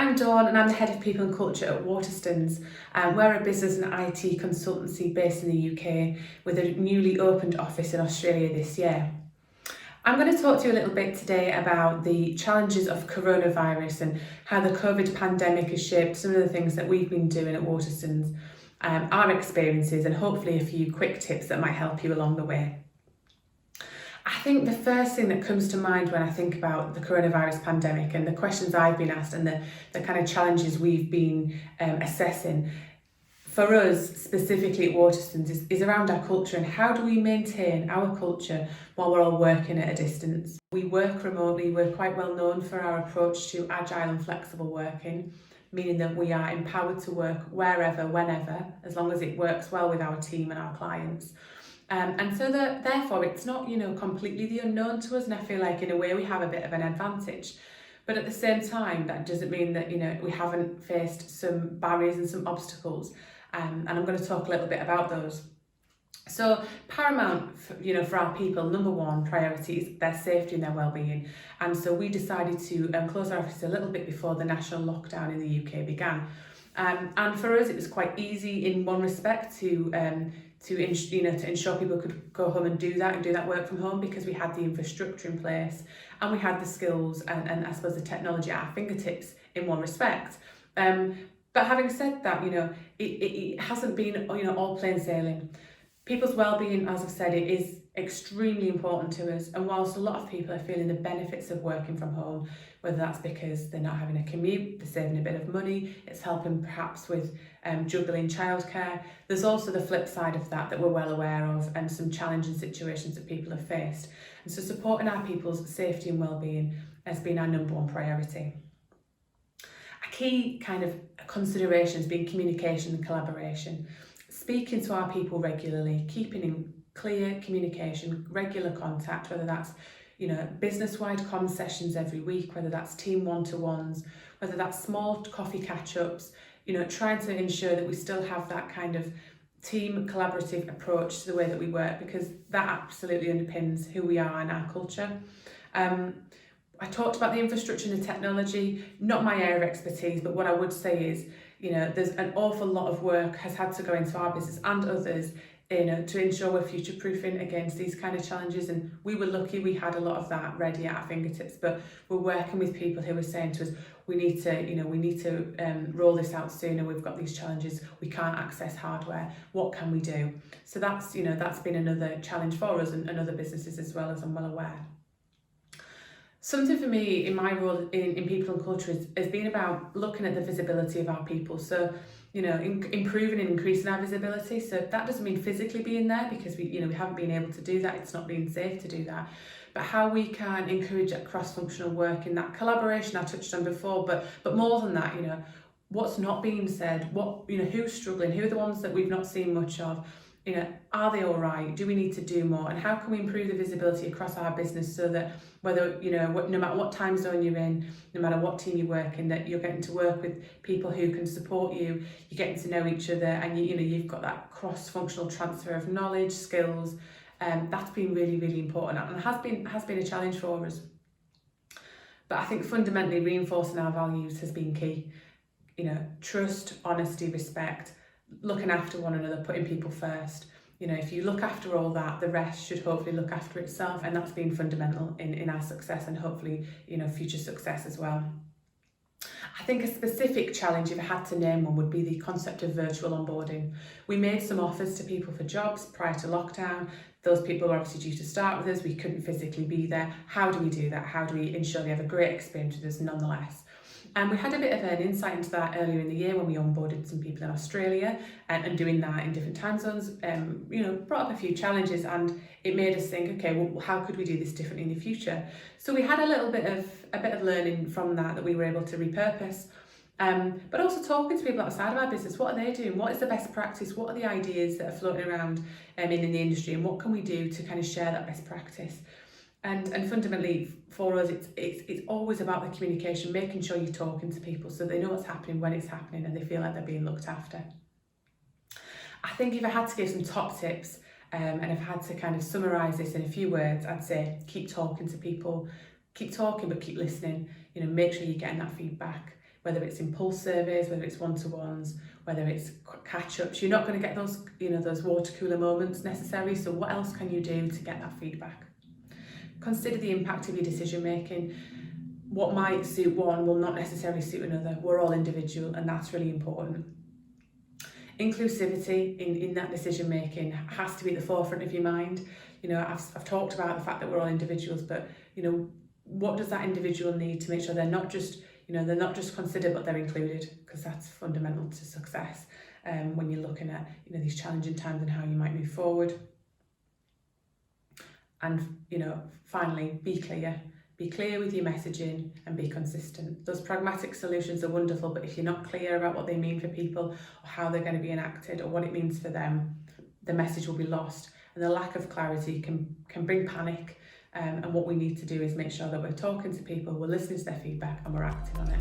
I'm Dawn and I'm the Head of People and Culture at Waterstons. We're a business and IT consultancy based in the UK with a newly opened office in Australia this year. I'm going to talk to you a little bit today about the challenges of coronavirus and how the COVID pandemic has shaped some of the things that we've been doing at Waterstons, our experiences, and hopefully a few quick tips that might help you along the way. I think the first thing that comes to mind when I think about the coronavirus pandemic and the questions I've been asked and the kind of challenges we've been assessing for us specifically at Waterstons is around our culture and how do we maintain our culture while we're all working at a distance. We work remotely, we're quite well known for our approach to agile and flexible working, meaning that we are empowered to work wherever, whenever, as long as it works well with our team and our clients. And so therefore it's not, completely the unknown to us, and I feel like in a way we have a bit of an advantage. But at the same time, that doesn't mean that, we haven't faced some barriers and some obstacles. And I'm going to talk a little bit about those. So paramount, for our people, number one priority is their safety and their well-being. And so we decided to close our office a little bit before the national lockdown in the UK began. And for us, it was quite easy in one respect to ensure people could go home and do that work from home, because we had the infrastructure in place and we had the skills and I suppose the technology at our fingertips in one respect. But having said that, it hasn't been, all plain sailing. People's well-being, as I've said, it is extremely important to us. And whilst a lot of people are feeling the benefits of working from home, whether that's because they're not having a commute, they're saving a bit of money, it's helping perhaps with juggling childcare, there's also the flip side of that we're well aware of and some challenging situations that people have faced. And so supporting our people's safety and well-being has been our number one priority. A key kind of considerations being communication and collaboration. Speaking to our people regularly, keeping in clear communication, regular contact, whether that's business-wide comm sessions every week, whether that's team one-to-ones, whether that's small coffee catch-ups, trying to ensure that we still have that kind of team collaborative approach to the way that we work, because that absolutely underpins who we are and our culture. I talked about the infrastructure and the technology, not my area of expertise, but what I would say is, there's an awful lot of work has had to go into our business and others, to ensure we're future-proofing against these kind of challenges. And we were lucky we had a lot of that ready at our fingertips, but we're working with people who are saying to us, we need to roll this out sooner. We've got these challenges. We can't access hardware. What can we do? So that's been another challenge for us and other businesses as well, as I'm well aware. Something for me in my role in people and culture has been about looking at the visibility of our people. So, improving and increasing our visibility. So that doesn't mean physically being there, because we haven't been able to do that. It's not been safe to do that. But how we can encourage that cross-functional work in that collaboration I touched on before. But more than that, what's not being said, who's struggling, who are the ones that we've not seen much of. Are they all right? Do we need to do more? And how can we improve the visibility across our business so that whether, no matter what time zone you're in, no matter what team you work in, that you're getting to work with people who can support you, you're getting to know each other, and you've got that cross-functional transfer of knowledge, skills. That's been really, really important, and has been a challenge for us. But I think fundamentally reinforcing our values has been key. Trust, honesty, respect, looking after one another, putting people first. If you look after all that, the rest should hopefully look after itself, and that's been fundamental in our success and hopefully future success as well. I think a specific challenge, if I had to name one, would be the concept of virtual onboarding. We made some offers to people for jobs prior to lockdown. Those people were obviously due to start with us. We couldn't physically be there. How do we do that? How do we ensure they have a great experience with us nonetheless? And we had a bit of an insight into that earlier in the year when we onboarded some people in Australia, and doing that in different time zones, brought up a few challenges, and it made us think, okay, well, how could we do this differently in the future? So we had a bit of learning from that we were able to repurpose, but also talking to people outside of our business. What are they doing? What is the best practice? What are the ideas that are floating around in the industry, and what can we do to kind of share that best practice? And fundamentally for us, it's always about the communication, making sure you're talking to people so they know what's happening when it's happening and they feel like they're being looked after. I think if I had to give some top tips, and if I had to kind of summarise this in a few words, I'd say keep talking to people, keep talking but keep listening. Make sure you're getting that feedback. whether it's impulse surveys, whether it's one-to-ones, whether it's catch-ups. You're not going to get those, those water cooler moments necessarily. So what else can you do to get that feedback? Consider the impact of your decision making. What might suit one will not necessarily suit another. We're all individual, and that's really important. Inclusivity in that decision making has to be at the forefront of your mind. I've talked about the fact that we're all individuals, but what does that individual need to make sure they're not just considered, but they're included, because that's fundamental to success when you're looking at these challenging times and how you might move forward. And finally, be clear. Be clear with your messaging and be consistent. Those pragmatic solutions are wonderful, but if you're not clear about what they mean for people or how they're going to be enacted or what it means for them, the message will be lost. And the lack of clarity can bring panic. And what we need to do is make sure that we're talking to people, we're listening to their feedback, and we're acting on it.